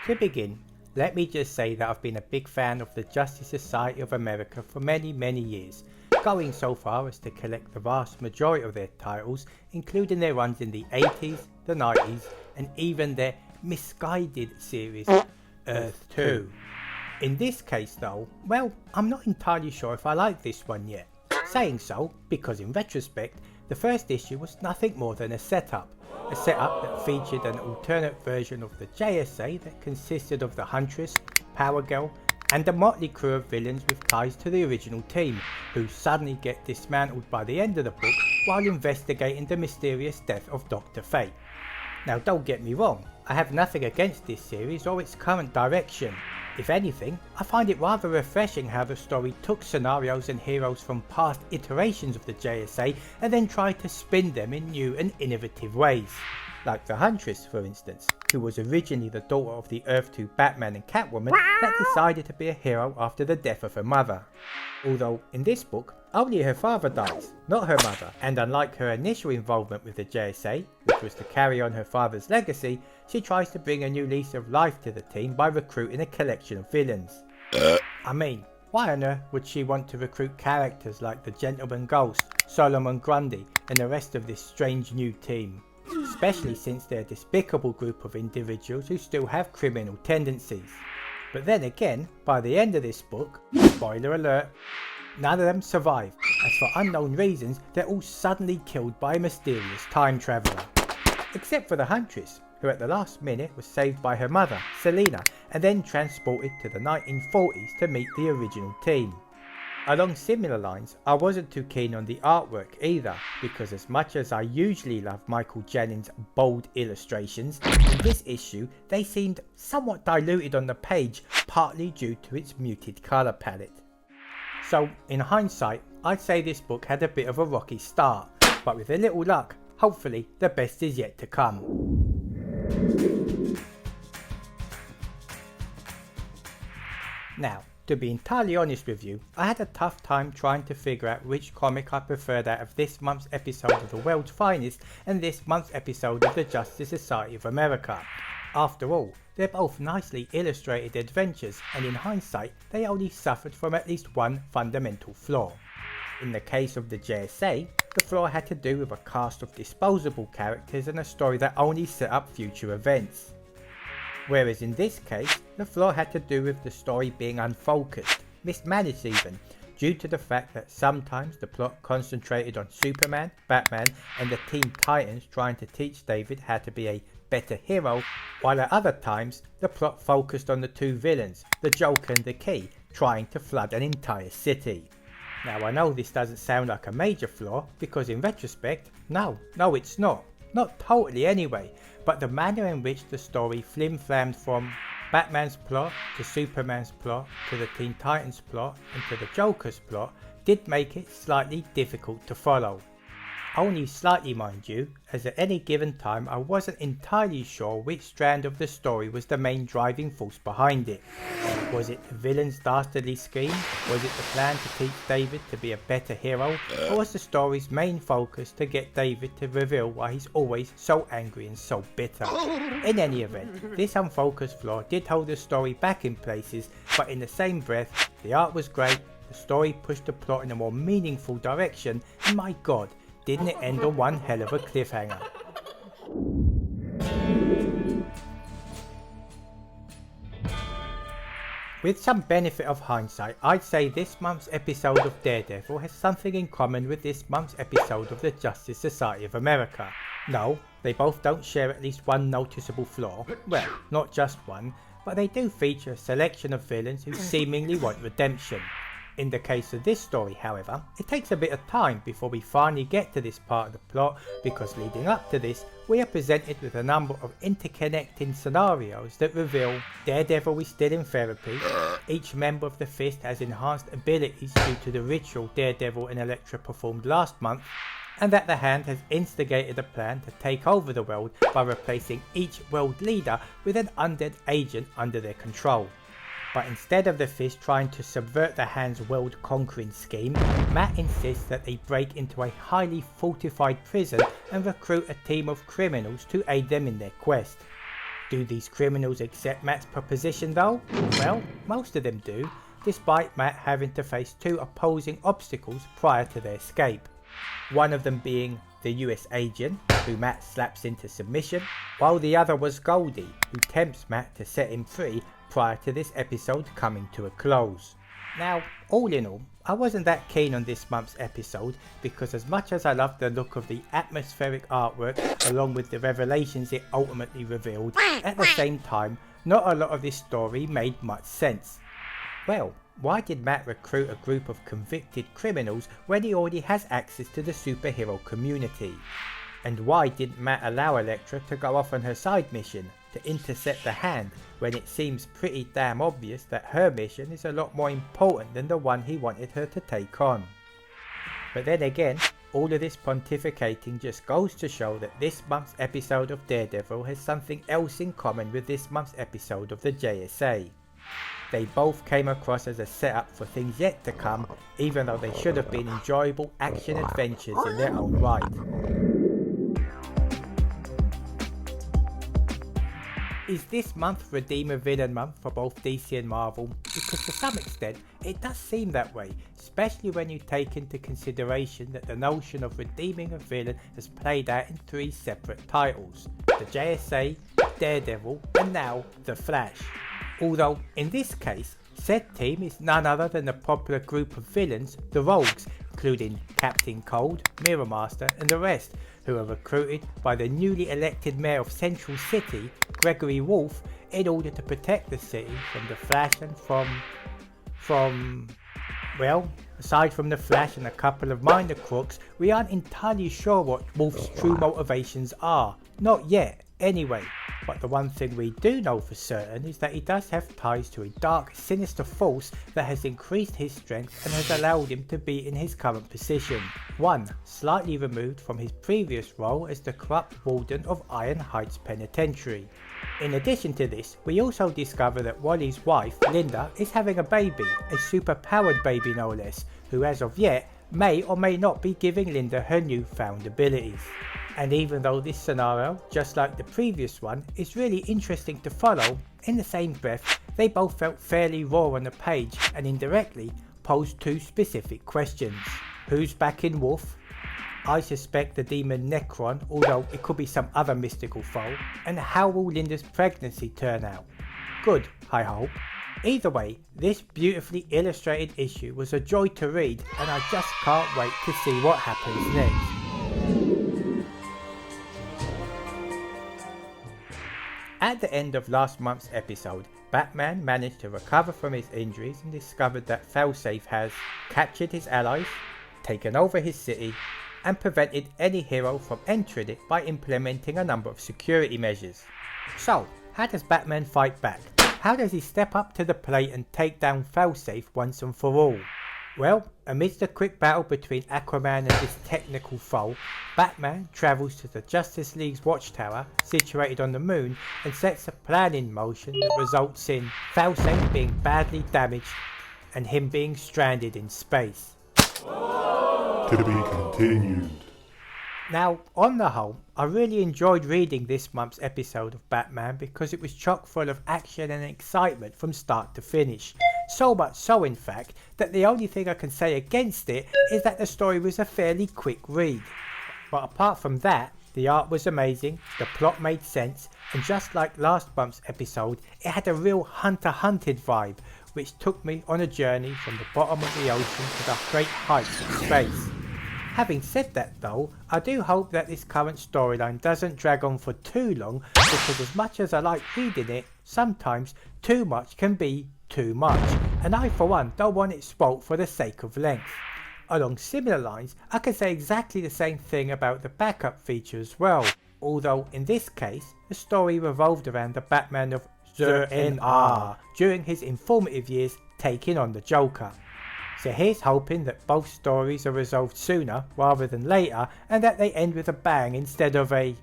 To begin, let me just say that I've been a big fan of the Justice Society of America for many years, going so far as to collect the vast majority of their titles, including their runs in the 80s, the 90s, and even their misguided series, Earth 2. In this case though, well, I'm not entirely sure if I like this one yet. Saying so, because in retrospect, the first issue was nothing more than a setup that featured an alternate version of the JSA that consisted of the Huntress, Power Girl, and a motley crew of villains with ties to the original team, who suddenly get dismantled by the end of the book while investigating the mysterious death of Dr. Fate. Now don't get me wrong, I have nothing against this series or its current direction. If anything, I find it rather refreshing how the story took scenarios and heroes from past iterations of the JSA and then tried to spin them in new and innovative ways. Like the Huntress, for instance, who was originally the daughter of the Earth 2 Batman and Catwoman that decided to be a hero after the death of her mother. Although, in this book, only her father dies, not her mother, and unlike her initial involvement with the JSA, which was to carry on her father's legacy, she tries to bring a new lease of life to the team by recruiting a collection of villains. I mean, why on earth would she want to recruit characters like the Gentleman Ghost, Solomon Grundy, and the rest of this strange new team? Especially since they're a despicable group of individuals who still have criminal tendencies. But then again, by the end of this book, spoiler alert, none of them survive, as for unknown reasons they're all suddenly killed by a mysterious time traveller. Except for the Huntress, who at the last minute was saved by her mother, Selena, and then transported to the 1940s to meet the original team. Along similar lines, I wasn't too keen on the artwork either, because as much as I usually love Michael Jennings' bold illustrations, in this issue they seemed somewhat diluted on the page, partly due to its muted colour palette. So in hindsight, I'd say this book had a bit of a rocky start, but with a little luck, hopefully the best is yet to come. Now, to be entirely honest with you, I had a tough time trying to figure out which comic I preferred out of this month's episode of The World's Finest and this month's episode of the Justice Society of America. After all, they're both nicely illustrated adventures, and in hindsight they only suffered from at least one fundamental flaw. In the case of the JSA, the flaw had to do with a cast of disposable characters and a story that only set up future events. Whereas in this case, the flaw had to do with the story being unfocused, mismanaged even, due to the fact that sometimes the plot concentrated on Superman, Batman, and the Teen Titans trying to teach David how to be a better hero, while at other times the plot focused on the two villains, the Joker and the Key, trying to flood an entire city. Now I know this doesn't sound like a major flaw, because in retrospect, no it's not totally anyway, but the manner in which the story flim-flammed from Batman's plot to Superman's plot to the Teen Titans plot and to the Joker's plot did make it slightly difficult to follow. Only slightly, mind you, as at any given time I wasn't entirely sure which strand of the story was the main driving force behind it. Was it the villain's dastardly scheme? Was it the plan to teach David to be a better hero? Or was the story's main focus to get David to reveal why he's always so angry and so bitter? In any event, this unfocused flaw did hold the story back in places, but in the same breath, the art was great, the story pushed the plot in a more meaningful direction, and my god, didn't it end on one hell of a cliffhanger. With some benefit of hindsight, I'd say this month's episode of Daredevil has something in common with this month's episode of the Justice Society of America. No, they both don't share at least one noticeable flaw, well, not just one, but they do feature a selection of villains who seemingly want redemption. In the case of this story, however, it takes a bit of time before we finally get to this part of the plot, because leading up to this, we are presented with a number of interconnecting scenarios that reveal Daredevil is still in therapy, each member of the Fist has enhanced abilities due to the ritual Daredevil and Elektra performed last month, and that the Hand has instigated a plan to take over the world by replacing each world leader with an undead agent under their control. But instead of the Fist trying to subvert the Hand's world-conquering scheme, Matt insists that they break into a highly fortified prison and recruit a team of criminals to aid them in their quest. Do these criminals accept Matt's proposition though? Well, most of them do, despite Matt having to face two opposing obstacles prior to their escape. One of them being the US agent, who Matt slaps into submission, while the other was Goldie, who tempts Matt to set him free prior to this episode coming to a close. Now, all in all, I wasn't that keen on this month's episode because as much as I loved the look of the atmospheric artwork along with the revelations it ultimately revealed, at the same time, not a lot of this story made much sense. Well, why did Matt recruit a group of convicted criminals when he already has access to the superhero community? And why didn't Matt allow Elektra to go off on her side mission to intercept the Hand when it seems pretty damn obvious that her mission is a lot more important than the one he wanted her to take on? But then again, all of this pontificating just goes to show that this month's episode of Daredevil has something else in common with this month's episode of the JSA. They both came across as a setup for things yet to come, even though they should have been enjoyable action adventures in their own right. Is this month Redeemer Villain Month for both DC and Marvel? Because to some extent it does seem that way, especially when you take into consideration that the notion of redeeming a villain has played out in 3 separate titles: the JSA, Daredevil, and now The Flash. Although in this case, said team is none other than the popular group of villains, the Rogues, including Captain Cold, Mirror Master and the rest, who are recruited by the newly elected mayor of Central City, Gregory Wolf, in order to protect the city from the Flash and well, aside from the Flash and a couple of minor crooks, we aren't entirely sure what Wolf's true motivations are. Not yet, anyway. But the one thing we do know for certain is that he does have ties to a dark, sinister force that has increased his strength and has allowed him to be in his current position. One slightly removed from his previous role as the corrupt warden of Iron Heights Penitentiary. In addition to this, we also discover that Wally's wife, Linda, is having a baby, a super-powered baby no less, who as of yet may or may not be giving Linda her newfound abilities. And even though this scenario, just like the previous one, is really interesting to follow, in the same breath, they both felt fairly raw on the page and indirectly posed 2 specific questions. Who's backing Wolf? I suspect the demon Necron, although it could be some other mystical foe. And how will Linda's pregnancy turn out? Good, I hope. Either way, this beautifully illustrated issue was a joy to read and I just can't wait to see what happens next. At the end of last month's episode, Batman managed to recover from his injuries and discovered that Failsafe has captured his allies, taken over his city, and prevented any hero from entering it by implementing a number of security measures. So, how does Batman fight back? How does he step up to the plate and take down Failsafe once and for all? Well, amidst a quick battle between Aquaman and this technical foe, Batman travels to the Justice League's watchtower situated on the moon and sets a plan in motion that results in Failsafe being badly damaged and him being stranded in space. To be continued. Now, on the whole, I really enjoyed reading this month's episode of Batman because it was chock full of action and excitement from start to finish. So much so, in fact, that the only thing I can say against it is that the story was a fairly quick read. But apart from that, the art was amazing, the plot made sense, and just like last month's episode, it had a real hunter-hunted vibe, which took me on a journey from the bottom of the ocean to the great heights of space. Having said that though, I do hope that this current storyline doesn't drag on for too long, because as much as I like reading it, sometimes too much can be too much, and I for one don't want it spoilt for the sake of length. Along similar lines, I can say exactly the same thing about the backup feature as well, although in this case, the story revolved around the Batman of Zur-En-Arrh during his informative years taking on the Joker. So here's hoping that both stories are resolved sooner rather than later and that they end with a bang instead of a